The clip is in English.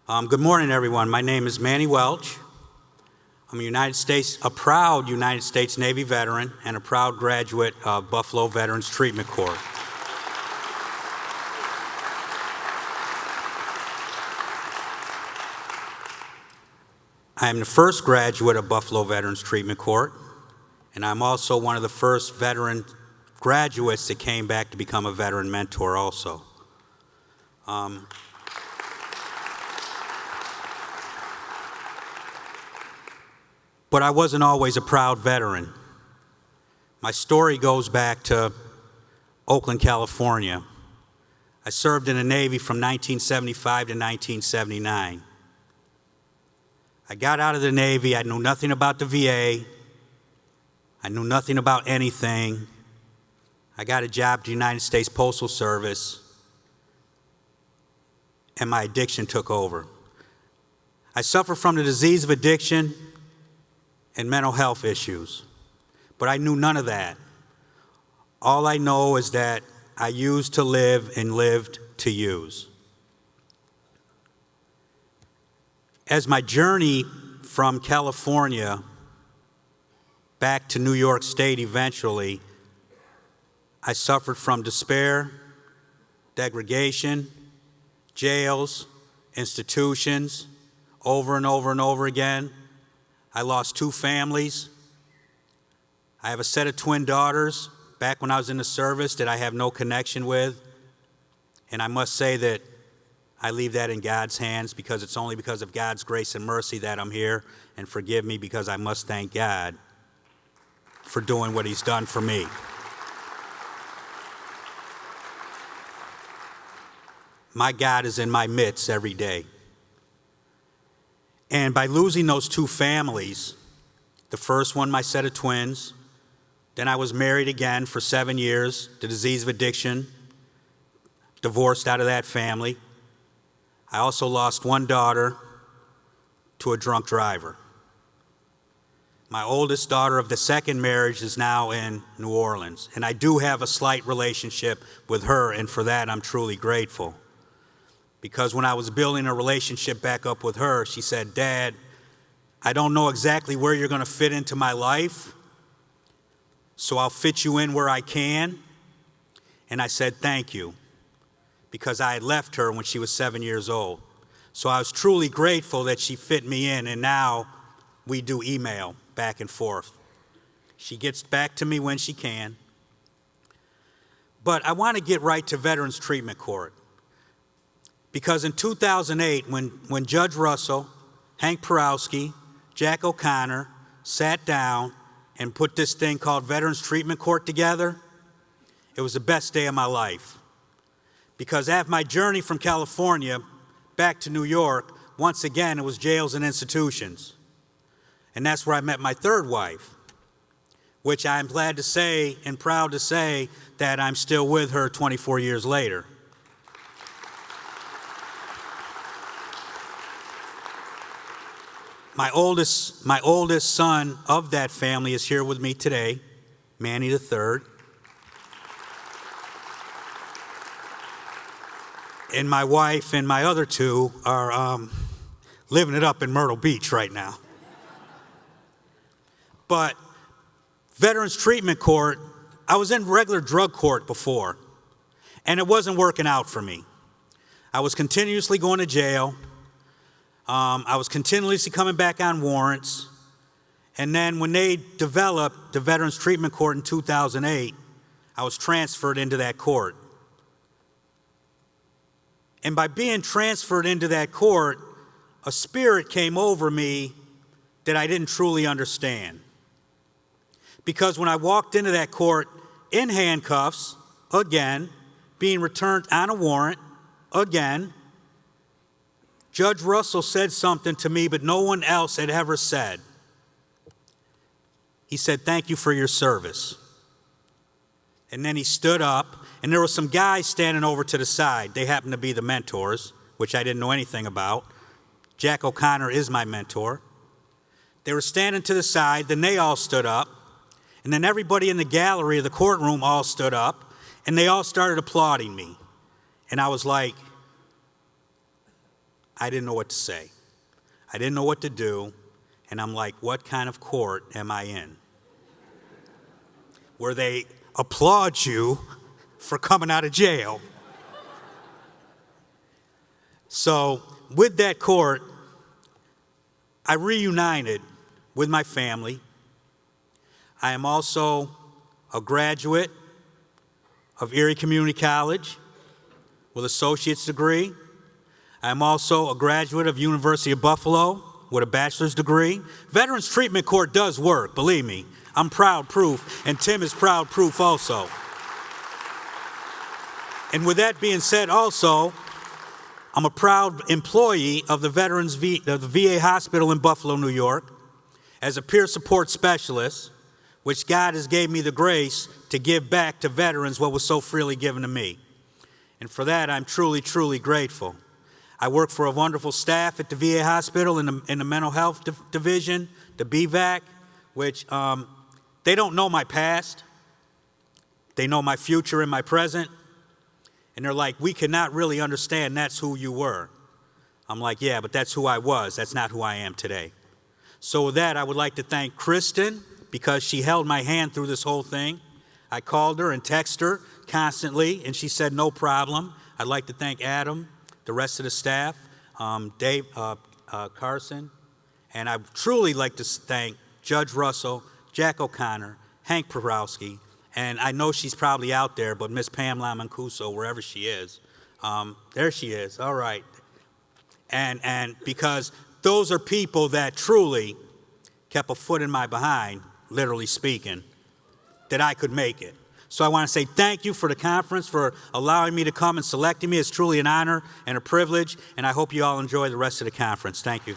Good morning, everyone. My name is Manny Welch. I'm a proud United States Navy veteran and a proud graduate of Buffalo Veterans Treatment Corps. I am the first graduate of Buffalo Veterans Treatment Corps, and I'm also one of the first veteran graduates that came back to become a veteran mentor also. But I wasn't always a proud veteran. My story goes back to Oakland, California. I served in the Navy from 1975 to 1979. I got out of the Navy. I knew nothing about the VA. I knew nothing about anything. I got a job at the United States Postal Service, and my addiction took over. I suffer from the disease of addiction and mental health issues, but I knew none of that. All I know is that I used to live and lived to use. As my journey from California back to New York State eventually, I suffered from despair, degradation, jails, institutions, over and over and over again. I lost 2 families. I have a set of twin daughters back when I was in the service that I have no connection with. And I must say that I leave that in God's hands, because it's only because of God's grace and mercy that I'm here. And forgive me, because I must thank God for doing what He's done for me. My God is in my midst every day. And by losing those 2 families, the first one, my set of twins, then I was married again for 7 years, the disease of addiction, divorced out of that family. I also lost 1 daughter to a drunk driver. My oldest daughter of the second marriage is now in New Orleans, and I do have a slight relationship with her, and for that I'm truly grateful. Because when I was building a relationship back up with her, she said, "Dad, I don't know exactly where you're going to fit into my life, so I'll fit you in where I can." And I said, "Thank you," because I had left her when she was 7 years old. So I was truly grateful that she fit me in, and now we do email back and forth. She gets back to me when she can. But I want to get right to Veterans Treatment Court. Because in 2008, when Judge Russell, Hank Porowski, Jack O'Connor sat down and put this thing called Veterans Treatment Court together, it was the best day of my life. Because after my journey from California back to New York, once again, it was jails and institutions. And that's where I met my third wife, which I'm glad to say and proud to say that I'm still with her 24 years later. My oldest son of that family is here with me today, Manny III. And my wife and my other 2 are living it up in Myrtle Beach right now. But Veterans Treatment Court, I was in regular drug court before, and it wasn't working out for me. I was continuously going to jail. I was continuously coming back on warrants. And then when they developed the Veterans Treatment Court in 2008, I was transferred into that court. And by being transferred into that court, a spirit came over me that I didn't truly understand. Because when I walked into that court in handcuffs, again, being returned on a warrant, again, Judge Russell said something to me, but no one else had ever said. He said, "Thank you for your service." And then he stood up, and there were some guys standing over to the side. They happened to be the mentors, which I didn't know anything about. Jack O'Connor is my mentor. They were standing to the side, then they all stood up, and then everybody in the gallery of the courtroom all stood up, and they all started applauding me. And I was like, I didn't know what to say. I didn't know what to do, and I'm like, what kind of court am I in? Where they applaud you for coming out of jail. So with that court, I reunited with my family. I am also a graduate of Erie Community College with an associate's degree. I am also a graduate of University of Buffalo with a bachelor's degree. Veterans Treatment Court does work, believe me. I'm proud proof, and Tim is proud proof also. And with that being said also, I'm a proud employee of the VA Hospital in Buffalo, New York, as a peer support specialist, which God has gave me the grace to give back to veterans what was so freely given to me. And for that, I'm truly, truly grateful. I work for a wonderful staff at the VA Hospital in the mental health division, the BVAC, which they don't know my past. They know my future and my present. And they're like, we cannot really understand that's who you were. I'm like, yeah, but that's who I was. That's not who I am today. So with that, I would like to thank Kristen because she held my hand through this whole thing. I called her and texted her constantly, and she said, no problem. I'd like to thank Adam, the rest of the staff, Dave Carson, and I'd truly like to thank Judge Russell, Jack O'Connor, Hank Porowski, and I know she's probably out there, but Miss Pamela Mancuso, wherever she is. There she is, all right. And because those are people that truly kept a foot in my behind, literally speaking, that I could make it. So I want to say thank you for the conference, for allowing me to come and selecting me. It's truly an honor and a privilege, and I hope you all enjoy the rest of the conference. Thank you.